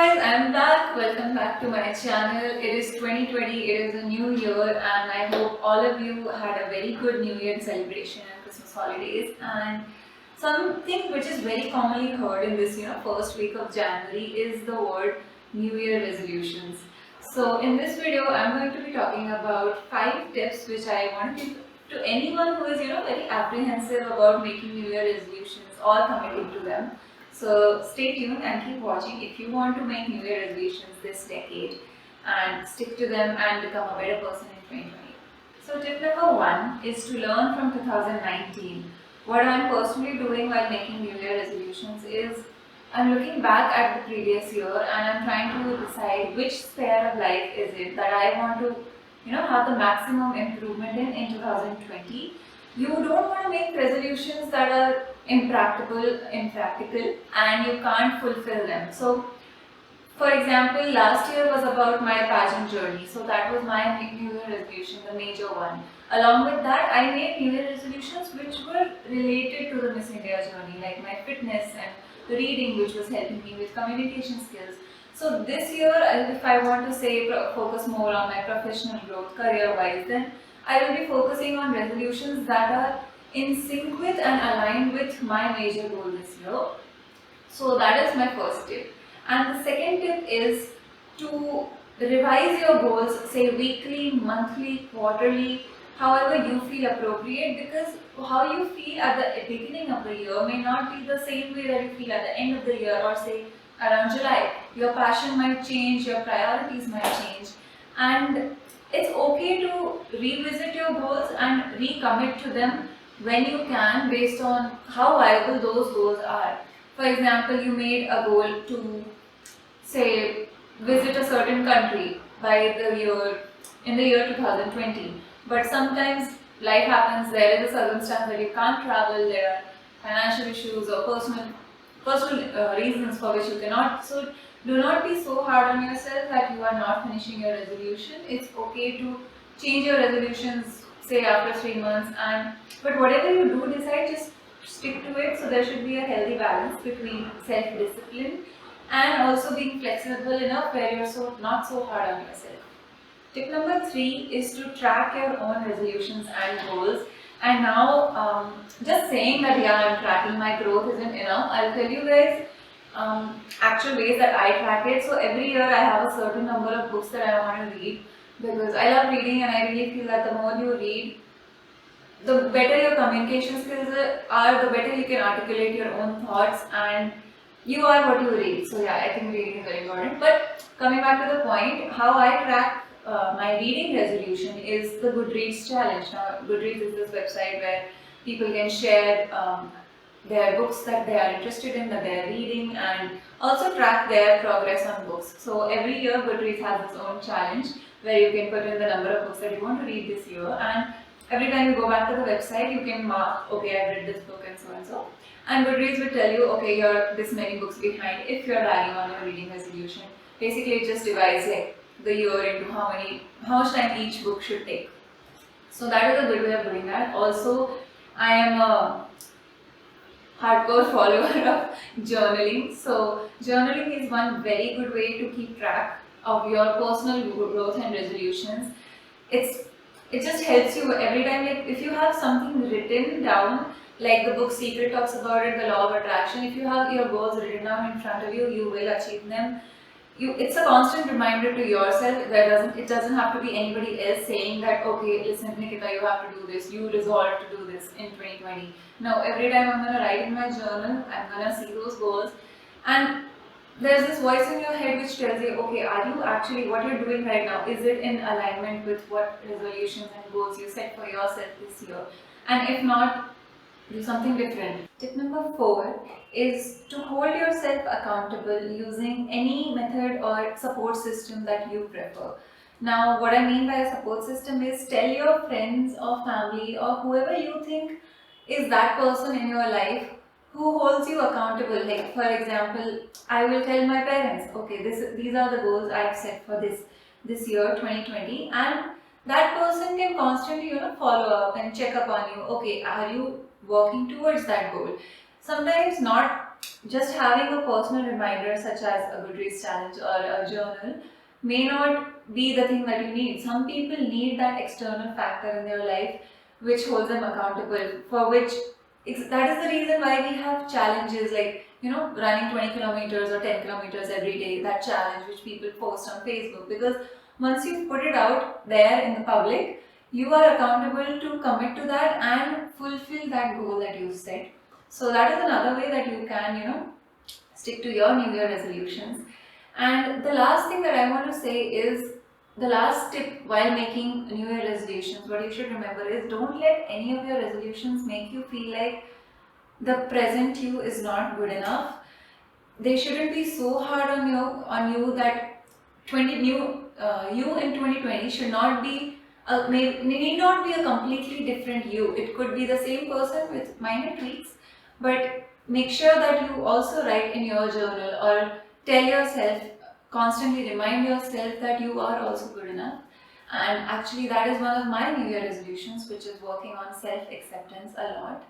guys, I'm back. Welcome back to my channel. It is 2020, it is a new year, and I hope all of you had a very good New Year celebration and Christmas holidays. And something which is very commonly heard in this first week of January is the word New Year resolutions. So in this video I'm going to be talking about 5 tips which I want to give to anyone who is very apprehensive about making New Year resolutions or committing to them. So stay tuned and keep watching if you want to make New Year resolutions this decade and stick to them and become a better person in 2020. So tip number 1 is to learn from 2019. What I'm personally doing while making New Year resolutions is I'm looking back at the previous year and I'm trying to decide which sphere of life is it that I want to have the maximum improvement in 2020. You don't want to make resolutions that are impractical, and you can't fulfill them. So for example, last year was about my pageant journey, so that was my New Year resolution, the major one. Along with that, I made New Year resolutions which were related to the Miss India journey, like my fitness and the reading, which was helping me with communication skills. So this year, if I want to say focus more on my professional growth, career-wise, then I will be focusing on resolutions that are in sync with and aligned with my major goal this year. So that is my first tip. And the second tip is to revise your goals, say weekly, monthly, quarterly, however you feel appropriate, because how you feel at the beginning of the year may not be the same way that you feel at the end of the year or say around July. Your passion might change, your priorities might change, and it's okay to revisit your goals and recommit to them when you can based on how viable those goals are. For example, you made a goal to say visit a certain country by the year in the year 2020, but sometimes life happens, there is a circumstance that you can't travel, there are financial issues or personal reasons for which you cannot. So do not be so hard on yourself that you are not finishing your resolution. It's okay to change your resolutions say after 3 months, but whatever you do decide, just stick to it. So there should be a healthy balance between self-discipline and also being flexible enough where you're not so hard on yourself. Tip number 3 is to track your own resolutions and goals. And now, just saying that I'm tracking my growth isn't enough. I'll tell you guys actual ways that I track it. So every year I have a certain number of books that I want to read because I love reading, and I really feel that the more you read, the better your communication skills are, the better you can articulate your own thoughts, and you are what you read. So yeah, I think reading is very important. But coming back to the point, how I track my reading resolution is the Goodreads challenge. Now, Goodreads is this website where people can share their books that they are interested in, that they are reading, and also track their progress on books. So every year Goodreads has its own challenge where you can put in the number of books that you want to read this year, and every time you go back to the website you can mark, okay, I've read this book and so and so. And Goodreads will tell you, okay, you're this many books behind if you're lagging on your reading resolution. Basically it just divides like the year into how much time each book should take. So that is a good way of doing that. Also, I am a hardcore follower of journaling. So journaling is one very good way to keep track of your personal growth and resolutions. It just helps you every time. Like if you have something written down, like the book Secret talks about it, the law of attraction. If you have your goals written down in front of you, you will achieve them. It's a constant reminder to yourself. It doesn't have to be anybody else saying that, okay, listen Nikita, you have to do this, you resolve to do this in 2020. No, every time I'm going to write in my journal, I'm going to see those goals, and there's this voice in your head which tells you, okay, are you actually, what you're doing right now, is it in alignment with what resolutions and goals you set for yourself this year? And if not, do something different. Tip number 4 is to hold yourself accountable using any method or support system that you prefer. Now, what I mean by a support system is tell your friends or family or whoever you think is that person in your life who holds you accountable. Like for example, I will tell my parents, okay, these are the goals I've set for this year 2020, and that person can constantly follow up and check up on you. Okay, are you working towards that goal? Sometimes not just having a personal reminder such as a Goodreads challenge or a journal may not be the thing that you need. Some people need that external factor in their life which holds them accountable, for which that is the reason why we have challenges like, running 20 kilometers or 10 kilometers every day, that challenge which people post on Facebook. Because once you put it out there in the public, you are accountable to commit to that and fulfill that goal that you set. So that is another way that you can, stick to your New Year resolutions. And the last thing that I want to say is, the last tip while making New Year resolutions, what you should remember is, don't let any of your resolutions make you feel like the present you is not good enough. They shouldn't be so hard on you that 20 new you in 2020 should not be need not be a completely different you. It could be the same person with minor tweaks, but make sure that you also write in your journal or tell yourself, constantly remind yourself that you are also good enough. And actually, that is one of my New Year resolutions, which is working on self acceptance a lot.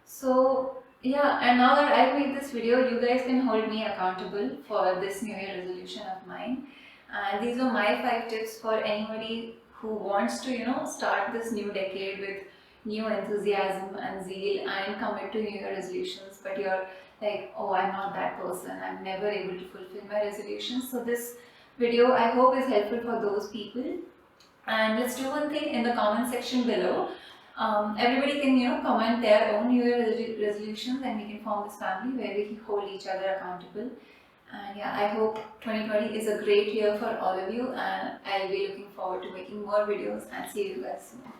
So yeah, and now that I've made this video, you guys can hold me accountable for this New Year resolution of mine. And these are my 5 tips for anybody who wants to, start this new decade with new enthusiasm and zeal and commit to New Year resolutions, but you're like, oh, I'm not that person, I'm never able to fulfill my resolutions. So this video, I hope, is helpful for those people. And let's do one thing in the comment section below. Everybody can, comment their own New Year resolutions, and we can form this family where we hold each other accountable. And yeah, I hope 2020 is a great year for all of you, and I'll be looking forward to making more videos and see you guys soon.